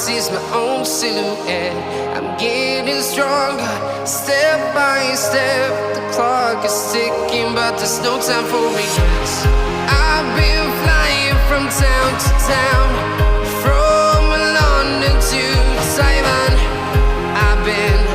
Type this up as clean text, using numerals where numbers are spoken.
sees my own silhouette. I'm getting stronger, step by step. The clock is ticking, but there's no time for regrets. I've been flying from town to town, from London to Taiwan. I've been